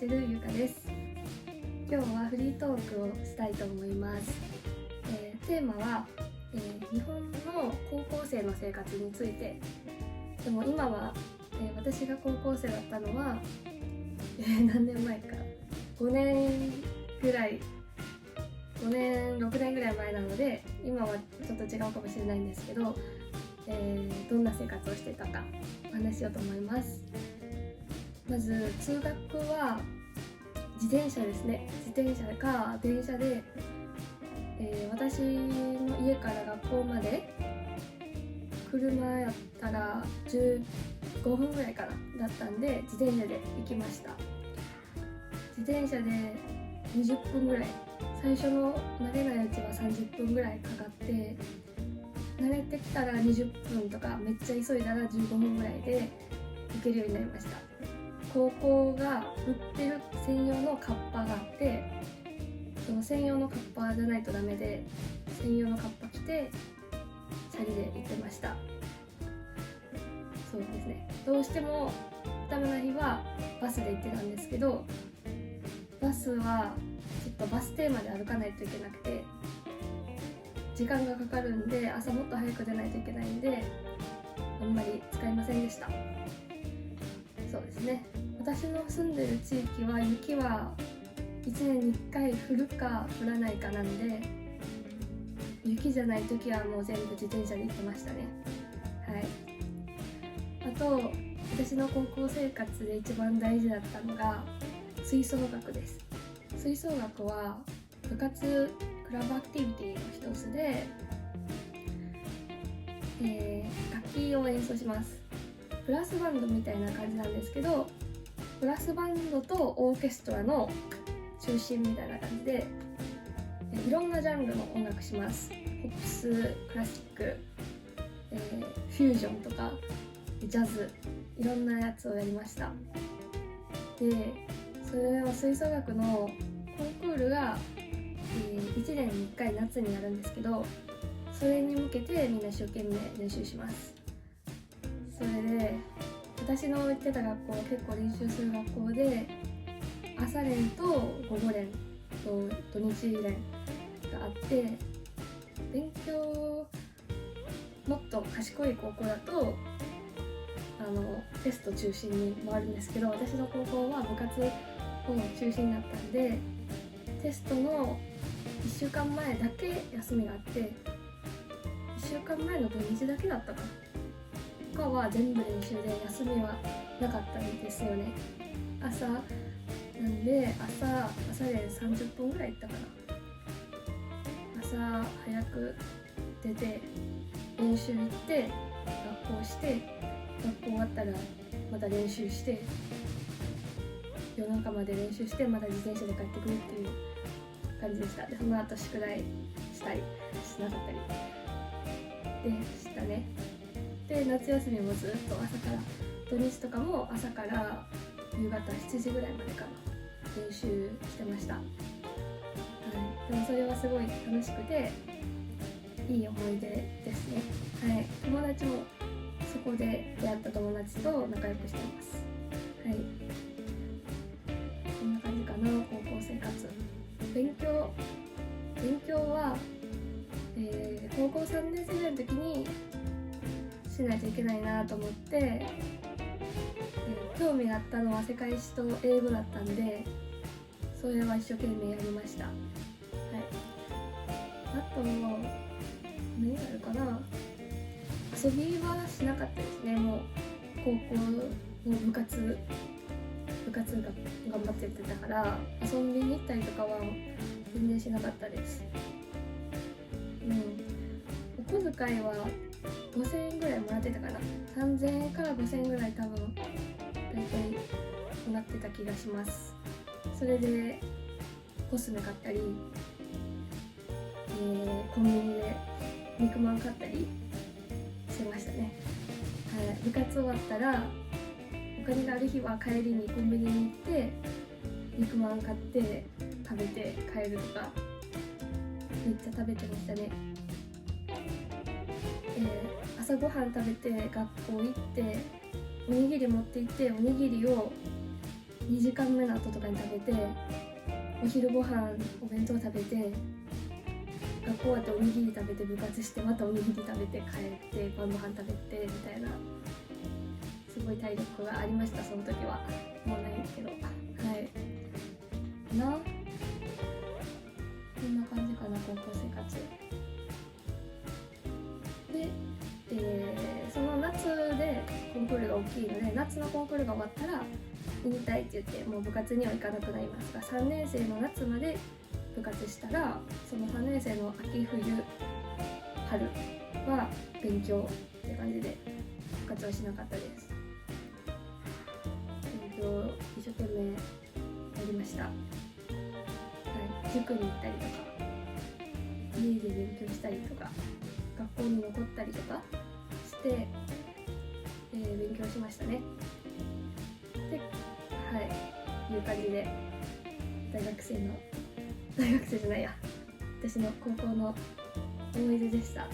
るゆかです。今日はフリートークをしたいと思います。テーマは、日本の高校生の生活について。でも今は、私が高校生だったのは、何年前か5年ぐらい5年6年ぐらい前なので、今はちょっと違うかもしれないんですけど、どんな生活をしていたかお話しようと思います。まず通学は自転車ですね。自転車か電車で、私の家から学校まで車やったら15分ぐらいかなだったんで、自転車で行きました。自転車で20分ぐらい、最初の慣れないうちは30分ぐらいかかって、慣れてきたら20分とか、めっちゃ急いだら15分ぐらいで行けるようになりました。高校が売ってる専用のカッパがあって、その専用のカッパじゃないとダメで、専用のカッパ着てチャリで行ってました。そうですね、どうしてもダメな日はバスで行ってたんですけど、バスはちょっとバス停まで歩かないといけなくて時間がかかるんで、朝もっと早く出ないといけないんで、あんまり使いませんでした。そうですね、私の住んでる地域は雪は1年に1回降るか降らないかなんで、雪じゃない時はもう全部自転車で行ってましたね。はい。あと私の高校生活で一番大事だったのが吹奏楽です。吹奏楽は部活クラブアクティビティの一つで、楽器を演奏します。ブラスバンドみたいな感じなんですけど、ブラスバンドとオーケストラの中心みたいな感じで、いろんなジャンルの音楽します。ポップス、クラシック、フュージョンとかジャズ、いろんなやつをやりました。で、それは吹奏楽のコンクールが、1年に1回夏にやるんですけど、それに向けてみんな一生懸命練習します。それで私の行ってた学校は結構練習する学校で、朝練と午後練と土日練があって、勉強もっと賢い高校だとテスト中心に回るんですけど、私の高校は部活を中心だったんで、テストの1週間前だけ休みがあって、1週間前の土日だけだったかな、他は全部練習で休みはなかったんですよね。朝なんで、朝練30分ぐらい行ったかな。朝早く出て練習行って学校して、学校終わったらまた練習して、夜中まで練習して、また自転車で帰ってくるっていう感じでした。でその後宿題したりしなかったりでしたね。で夏休みもずっと朝から、土日とかも朝から夕方7時ぐらいまでかな練習してました。はい、でもそれはすごい楽しくていい思い出ですね。はい、友達もそこで出会った友達と仲良くしています。はい、こんな感じかな。高校生活、勉強は、高校3年生ぐらいの時にしないといけないなと思って、興味があったのは世界史と英語だったんで、それは一生懸命やりました。はい、あと何があるかな。遊びはしなかったですね。もう高校の部活が頑張ってやってたから、遊びに行ったりとかは全然しなかったです。お小遣いは5000円ぐらいもらってたかな。3000円から5000円ぐらい多分大体もらってた気がします。それでコスメ買ったり、コンビニで肉まん買ったりしてましたね。はい、部活終わったらお金がある日は帰りにコンビニに行って肉まん買って食べて帰るとか、めっちゃ食べてましたね。朝ごはん食べて学校行って、おにぎり持って行って、おにぎりを2時間目の後とかに食べて、お昼ご飯お弁当食べて、学校終わっておにぎり食べて部活して、またおにぎり食べて帰って晩ご飯食べてみたいな、すごい体力がありました。その時はもうないんですけど、はいこんな感じかな、高校生活で、その夏でコンクールが大きいので、夏のコンクールが終わったら引退って言ってもう部活には行かなくなりますが、3年生の夏まで部活したら、その3年生の秋冬春は勉強って感じで部活はしなかったです。勉強一生懸命やりました。はい、塾に行ったりとか家で勉強したりとか学校に残ったりとかして、勉強しましたね。で、はい、いう感じで大学生じゃないや、私の高校の思い出でした。